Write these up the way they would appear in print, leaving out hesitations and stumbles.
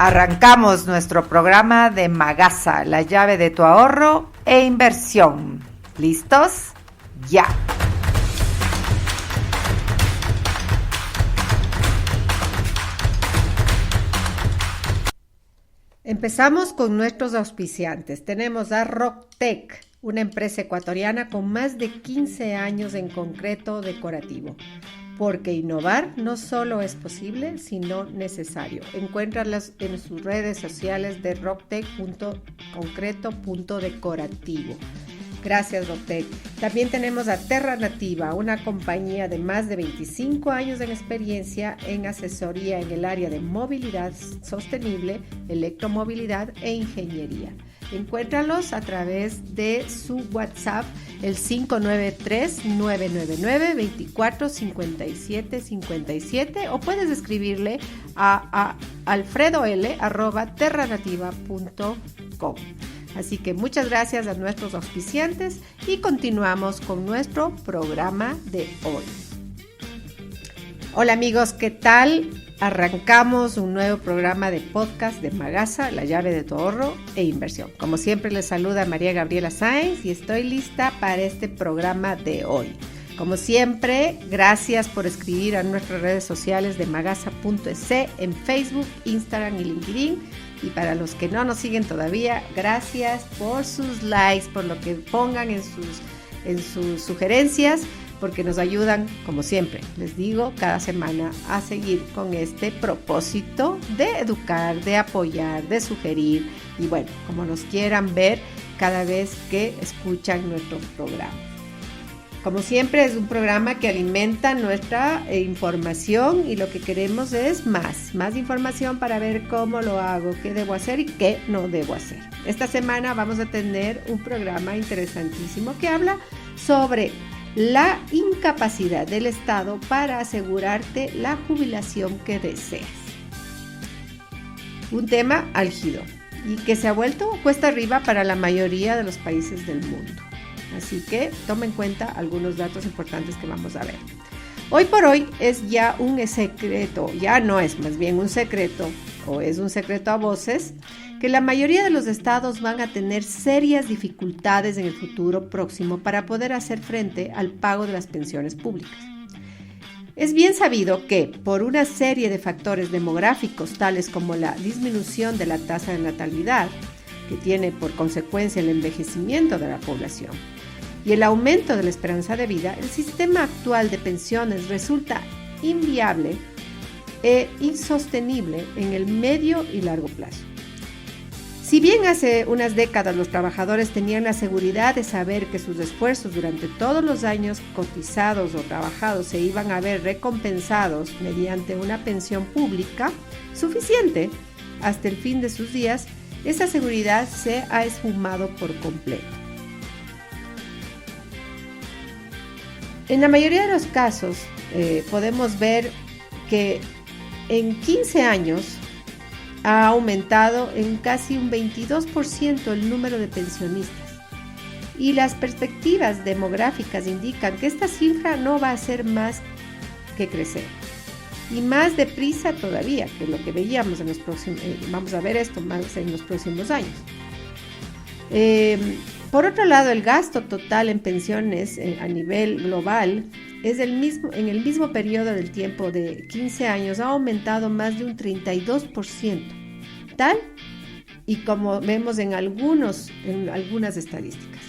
Arrancamos nuestro programa de Magasa, la llave de tu ahorro e inversión. ¿Listos? ¡Ya! Empezamos con nuestros auspiciantes. Tenemos a Rocktec, una empresa ecuatoriana con más de 15 años en concreto decorativo. Porque innovar no solo es posible, sino necesario. Encuéntralas en sus redes sociales de rocktec.concreto.decorativo. Gracias, Rocktec. También tenemos a Terra Nativa, una compañía de más de 25 años de experiencia en asesoría en el área de movilidad sostenible, electromovilidad e ingeniería. Encuéntralos a través de su WhatsApp, el 593-999-245757, o puedes escribirle a alfredol@terranativa.com. Así que muchas gracias a nuestros auspiciantes y continuamos con nuestro programa de hoy. Hola amigos, ¿qué tal? Arrancamos un nuevo programa de podcast de Magasa, la llave de tu ahorro e inversión. Como siempre les saluda María Gabriela Sáenz y estoy lista para este programa de hoy. Como siempre, gracias por escribir a nuestras redes sociales de magasa.es en Facebook, Instagram y LinkedIn. Y para los que no nos siguen todavía, gracias por sus likes, por lo que pongan en sus sugerencias, porque nos ayudan, como siempre, les digo, cada semana a seguir con este propósito de educar, de apoyar, de sugerir y bueno, como nos quieran ver cada vez que escuchan nuestro programa. Como siempre, es un programa que alimenta nuestra información y lo que queremos es más información para ver cómo lo hago, qué debo hacer y qué no debo hacer. Esta semana vamos a tener un programa interesantísimo que habla sobre la incapacidad del Estado para asegurarte la jubilación que deseas. Un tema álgido y que se ha vuelto cuesta arriba para la mayoría de los países del mundo. Así que toma en cuenta algunos datos importantes que vamos a ver. Hoy por hoy es ya un secreto, ya no es más bien un secreto, o es un secreto a voces, que la mayoría de los estados van a tener serias dificultades en el futuro próximo para poder hacer frente al pago de las pensiones públicas. Es bien sabido que, por una serie de factores demográficos tales como la disminución de la tasa de natalidad, que tiene por consecuencia el envejecimiento de la población, y el aumento de la esperanza de vida, el sistema actual de pensiones resulta inviable e insostenible en el medio y largo plazo. Si bien hace unas décadas los trabajadores tenían la seguridad de saber que sus esfuerzos durante todos los años cotizados o trabajados se iban a ver recompensados mediante una pensión pública suficiente hasta el fin de sus días, esa seguridad se ha esfumado por completo. En la mayoría de los casos podemos ver que en 15 años ha aumentado en casi un 22% el número de pensionistas y las perspectivas demográficas indican que esta cifra no va a hacer más que crecer y más deprisa todavía que lo que veíamos en los próximos, vamos a ver esto más en los próximos años. Por otro lado, el gasto total en pensiones a nivel global es en el mismo periodo del tiempo de 15 años ha aumentado más de un 32%, tal y como vemos en algunas estadísticas.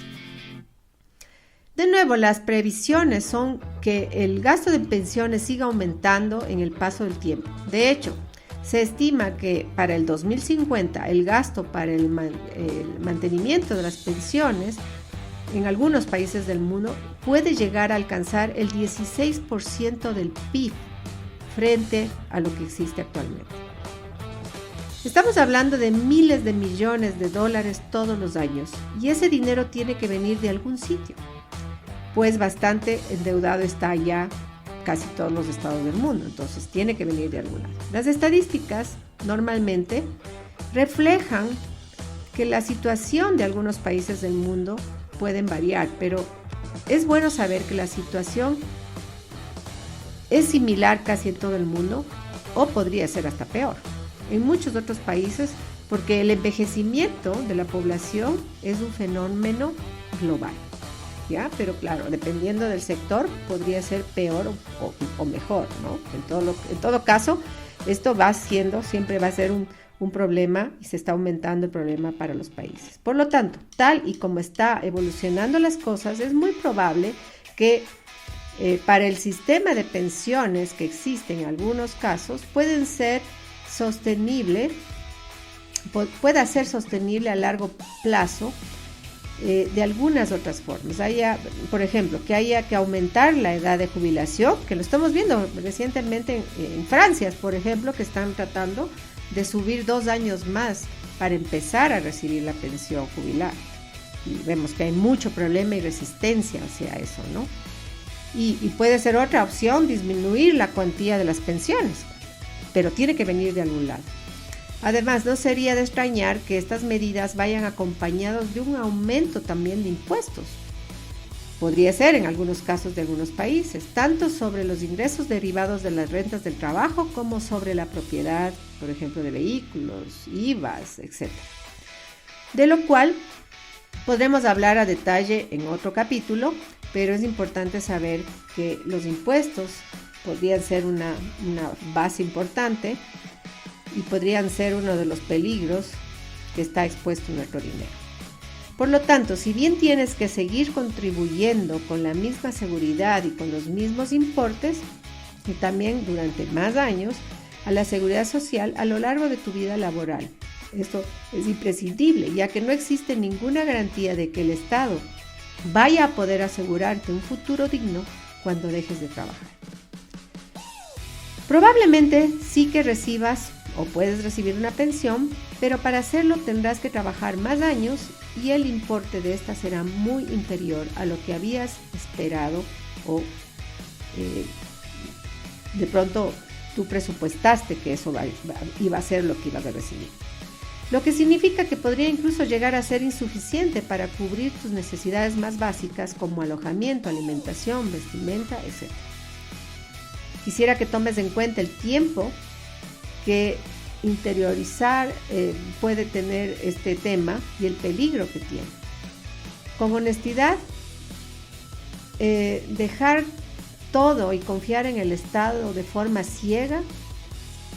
De nuevo, las previsiones son que el gasto de pensiones siga aumentando en el paso del tiempo. De hecho, se estima que para el 2050 el gasto para el mantenimiento de las pensiones en algunos países del mundo puede llegar a alcanzar el 16% del PIB frente a lo que existe actualmente. Estamos hablando de miles de millones de dólares todos los años y ese dinero tiene que venir de algún sitio, pues bastante endeudado está ya casi todos los estados del mundo, entonces tiene que venir de algún lado. Las estadísticas normalmente reflejan que la situación de algunos países del mundo pueden variar, pero es bueno saber que la situación es similar casi en todo el mundo o podría ser hasta peor. en muchos otros países, porque el envejecimiento de la población es un fenómeno global, ¿ya? Pero claro, dependiendo del sector, podría ser peor o mejor, ¿no? En todo caso, esto siempre va a ser un problema y se está aumentando el problema para los países. Por lo tanto, tal y como está evolucionando las cosas, es muy probable que para el sistema de pensiones que existe en algunos casos pueda ser sostenible a largo plazo de algunas otras formas. Por ejemplo, que haya que aumentar la edad de jubilación, que lo estamos viendo recientemente en Francia, por ejemplo, que están tratando de subir 2 años más para empezar a recibir la pensión jubilar. Y vemos que hay mucho problema y resistencia hacia eso, ¿no? Y puede ser otra opción disminuir la cuantía de las pensiones, pero tiene que venir de algún lado. Además, no sería de extrañar que estas medidas vayan acompañados de un aumento también de impuestos. Podría ser en algunos casos de algunos países, tanto sobre los ingresos derivados de las rentas del trabajo como sobre la propiedad, por ejemplo, de vehículos, IVAs, etc. De lo cual podremos hablar a detalle en otro capítulo, pero es importante saber que los impuestos podrían ser una base importante y podrían ser uno de los peligros que está expuesto nuestro dinero. Por lo tanto, si bien tienes que seguir contribuyendo con la misma seguridad y con los mismos importes, y también durante más años, a la seguridad social a lo largo de tu vida laboral. Esto es imprescindible, ya que no existe ninguna garantía de que el Estado vaya a poder asegurarte un futuro digno cuando dejes de trabajar. Probablemente sí que recibas o puedes recibir una pensión, pero para hacerlo tendrás que trabajar más años y el importe de esta será muy inferior a lo que habías esperado o de pronto tú presupuestaste que eso iba a ser lo que ibas a recibir. Lo que significa que podría incluso llegar a ser insuficiente para cubrir tus necesidades más básicas como alojamiento, alimentación, vestimenta, etc. Quisiera que tomes en cuenta el tiempo que interiorizar puede tener este tema y el peligro que tiene. Con honestidad, dejar todo y confiar en el Estado de forma ciega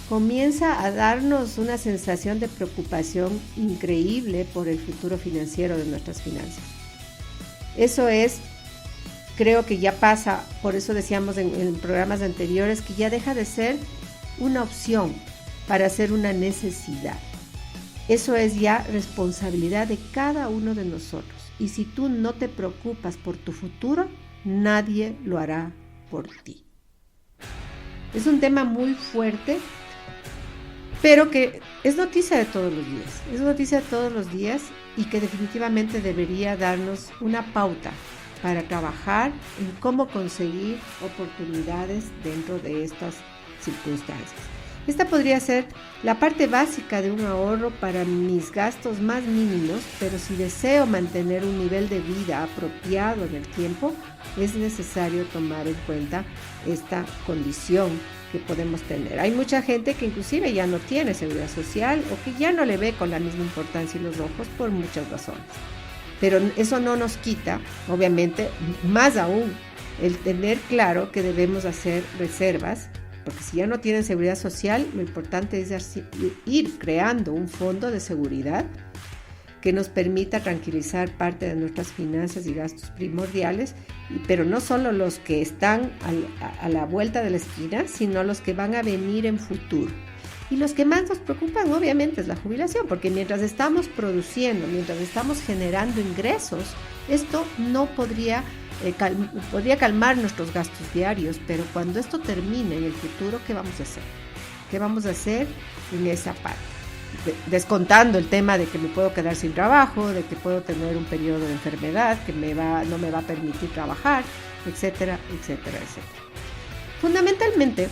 comienza a darnos una sensación de preocupación increíble por el futuro financiero de nuestras finanzas. Eso creo que ya pasa, por eso decíamos en programas anteriores, que ya deja de ser una opción para ser una necesidad. Eso es ya responsabilidad de cada uno de nosotros. Y si tú no te preocupas por tu futuro, nadie lo hará por ti. Es un tema muy fuerte, pero que es noticia de todos los días. Es noticia de todos los días y que definitivamente debería darnos una pauta para trabajar en cómo conseguir oportunidades dentro de estas circunstancias. Esta podría ser la parte básica de un ahorro para mis gastos más mínimos, pero si deseo mantener un nivel de vida apropiado en el tiempo, es necesario tomar en cuenta esta condición que podemos tener. Hay mucha gente que inclusive ya no tiene seguridad social o que ya no le ve con la misma importancia y los ojos por muchas razones. Pero eso no nos quita, obviamente, más aún, el tener claro que debemos hacer reservas, porque si ya no tienen seguridad social, lo importante es ir creando un fondo de seguridad que nos permita tranquilizar parte de nuestras finanzas y gastos primordiales, pero no solo los que están a la vuelta de la esquina, sino los que van a venir en futuro. Y los que más nos preocupan, obviamente, es la jubilación, porque mientras estamos produciendo, mientras estamos generando ingresos, esto no podría calmar nuestros gastos diarios, pero cuando esto termine en el futuro, ¿qué vamos a hacer? ¿Qué vamos a hacer en esa parte? Descontando el tema de que me puedo quedar sin trabajo, de que puedo tener un periodo de enfermedad que no me va a permitir trabajar, etcétera, etcétera, etcétera. Fundamentalmente,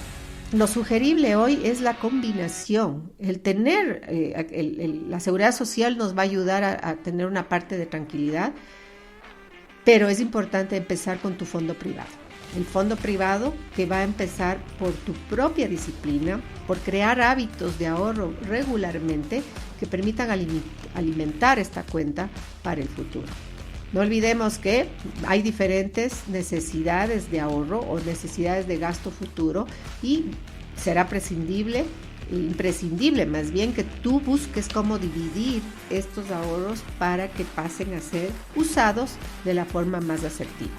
lo sugerible hoy es la combinación. El tener la seguridad social nos va a ayudar a tener una parte de tranquilidad, pero es importante empezar con tu fondo privado. el fondo privado, que va a empezar por tu propia disciplina, por crear hábitos de ahorro regularmente que permitan alimentar esta cuenta para el futuro. No olvidemos que hay diferentes necesidades de ahorro o necesidades de gasto futuro y será imprescindible más bien que tú busques cómo dividir estos ahorros para que pasen a ser usados de la forma más asertiva.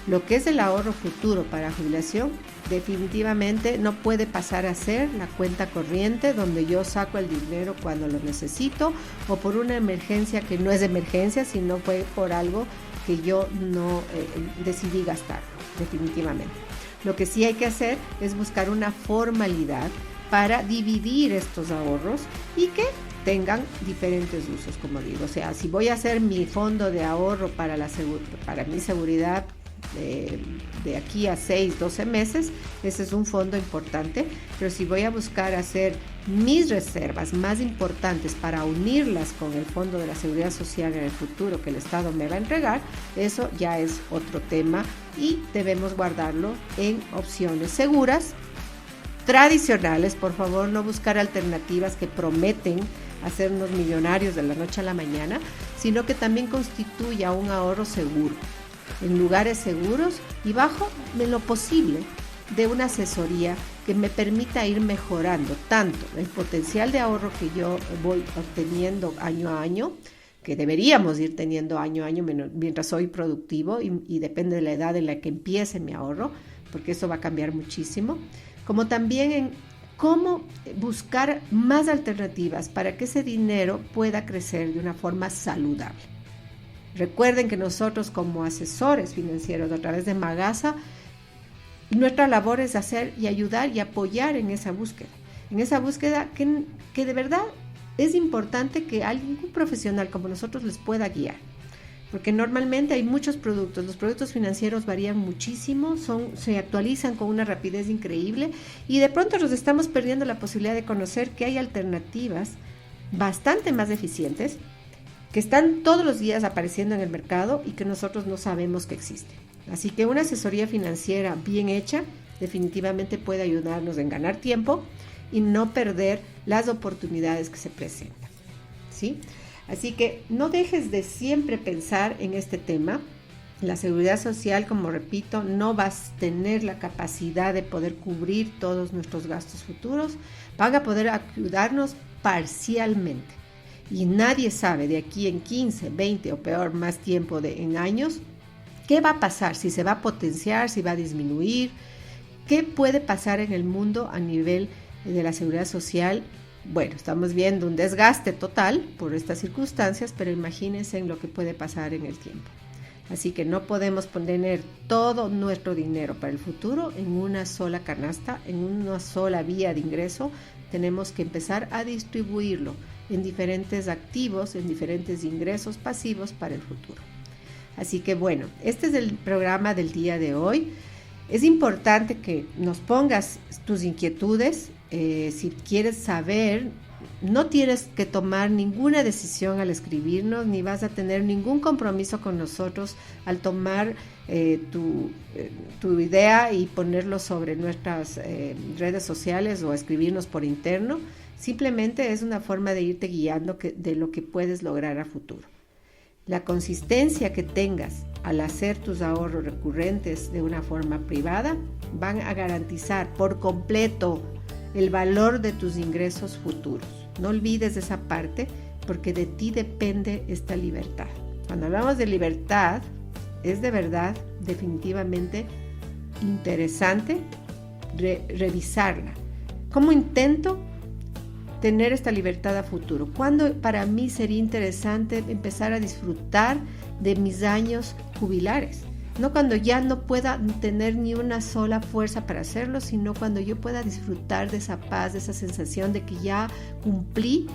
Lo que es el ahorro futuro para jubilación definitivamente no puede pasar a ser la cuenta corriente donde yo saco el dinero cuando lo necesito o por una emergencia que no es emergencia, sino fue por algo que yo no decidí gastar, definitivamente. Lo que sí hay que hacer es buscar una formalidad para dividir estos ahorros y que tengan diferentes usos, como digo. O sea, si voy a hacer mi fondo de ahorro para mi seguridad de aquí a 6, 12 meses, ese es un fondo importante, pero si voy a buscar hacer mis reservas más importantes para unirlas con el fondo de la seguridad social en el futuro que el Estado me va a entregar, eso ya es otro tema y debemos guardarlo en opciones seguras, tradicionales. Por favor, no buscar alternativas que prometen hacernos millonarios de la noche a la mañana, sino que también constituya un ahorro seguro, en lugares seguros y bajo de lo posible de una asesoría que me permita ir mejorando tanto el potencial de ahorro que yo voy obteniendo año a año, que deberíamos ir teniendo año a año mientras soy productivo y depende de la edad en la que empiece mi ahorro, porque eso va a cambiar muchísimo, como también en cómo buscar más alternativas para que ese dinero pueda crecer de una forma saludable. Recuerden que nosotros como asesores financieros a través de Magasa, nuestra labor es hacer y ayudar y apoyar en esa búsqueda. En esa búsqueda que de verdad es importante que algún profesional como nosotros les pueda guiar. Porque normalmente hay muchos productos, los productos financieros varían muchísimo, se actualizan con una rapidez increíble y de pronto nos estamos perdiendo la posibilidad de conocer que hay alternativas bastante más eficientes que están todos los días apareciendo en el mercado y que nosotros no sabemos que existen. Así que una asesoría financiera bien hecha definitivamente puede ayudarnos en ganar tiempo y no perder las oportunidades que se presentan, ¿sí? Así que no dejes de siempre pensar en este tema. La seguridad social, como repito, no va a tener la capacidad de poder cubrir todos nuestros gastos futuros, van a poder ayudarnos parcialmente. Y nadie sabe de aquí en 15, 20 o peor, más tiempo en años, qué va a pasar, si se va a potenciar, si va a disminuir, qué puede pasar en el mundo a nivel de la seguridad social. Bueno, estamos viendo un desgaste total por estas circunstancias, pero imagínense en lo que puede pasar en el tiempo. Así que no podemos poner todo nuestro dinero para el futuro en una sola canasta, en una sola vía de ingreso. Tenemos que empezar a distribuirlo en diferentes activos, en diferentes ingresos pasivos para el futuro. Así que bueno, este es el programa del día de hoy. Es importante que nos pongas tus inquietudes. Si quieres saber, no tienes que tomar ninguna decisión al escribirnos, ni vas a tener ningún compromiso con nosotros al tomar tu idea y ponerlo sobre nuestras redes sociales o escribirnos por interno. Simplemente es una forma de irte guiando de lo que puedes lograr a futuro. La consistencia que tengas al hacer tus ahorros recurrentes de una forma privada van a garantizar por completo el valor de tus ingresos futuros. No olvides esa parte porque de ti depende esta libertad. Cuando hablamos de libertad, es de verdad definitivamente interesante revisarla. ¿Cómo intento tener esta libertad a futuro? ¿Cuándo para mí sería interesante empezar a disfrutar de mis años jubilares? No cuando ya no pueda tener ni una sola fuerza para hacerlo, sino cuando yo pueda disfrutar de esa paz, de esa sensación de que ya cumplí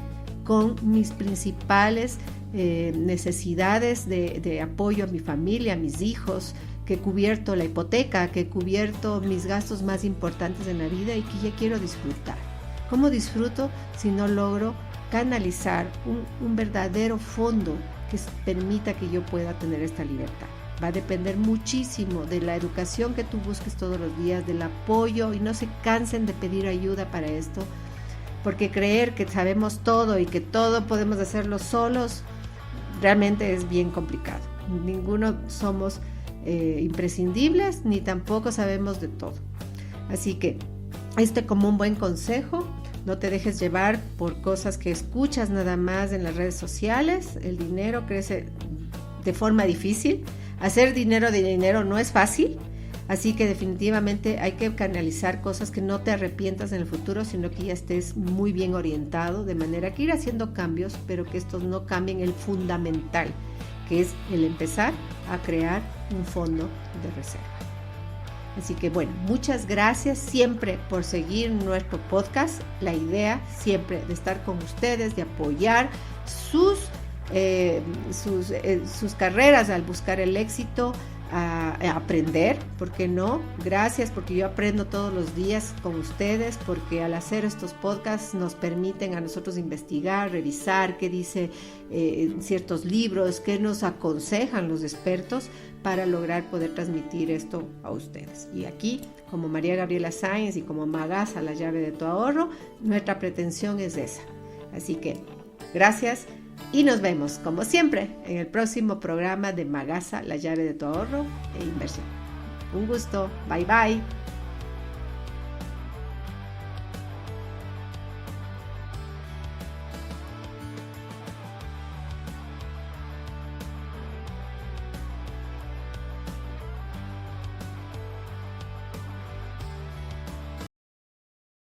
con mis principales necesidades de apoyo a mi familia, a mis hijos, que he cubierto la hipoteca, que he cubierto mis gastos más importantes en la vida y que ya quiero disfrutar. ¿Cómo disfruto si no logro canalizar un verdadero fondo que permita que yo pueda tener esta libertad? Va a depender muchísimo de la educación que tú busques todos los días, del apoyo, y no se cansen de pedir ayuda para esto, porque creer que sabemos todo y que todo podemos hacerlo solos realmente es bien complicado. Ninguno somos imprescindibles, ni tampoco sabemos de todo. Así que como un buen consejo, no te dejes llevar por cosas que escuchas nada más en las redes sociales. El dinero crece de forma difícil. Hacer dinero no es fácil, así que definitivamente hay que canalizar cosas que no te arrepientas en el futuro, sino que ya estés muy bien orientado, de manera que ir haciendo cambios, pero que estos no cambien el fundamental, que es el empezar a crear un fondo de reserva. Así que bueno, muchas gracias siempre por seguir nuestro podcast. La idea siempre de estar con ustedes, de apoyar sus carreras al buscar el éxito, a aprender, ¿por qué no? Gracias, porque yo aprendo todos los días con ustedes, porque al hacer estos podcasts nos permiten a nosotros investigar, revisar qué dice ciertos libros, qué nos aconsejan los expertos para lograr poder transmitir esto a ustedes. Y aquí, como María Gabriela Sáenz y como Magasa, la llave de tu ahorro, nuestra pretensión es esa. Así que gracias. Y nos vemos, como siempre, en el próximo programa de Magasa, la llave de tu ahorro e inversión. Un gusto. Bye bye.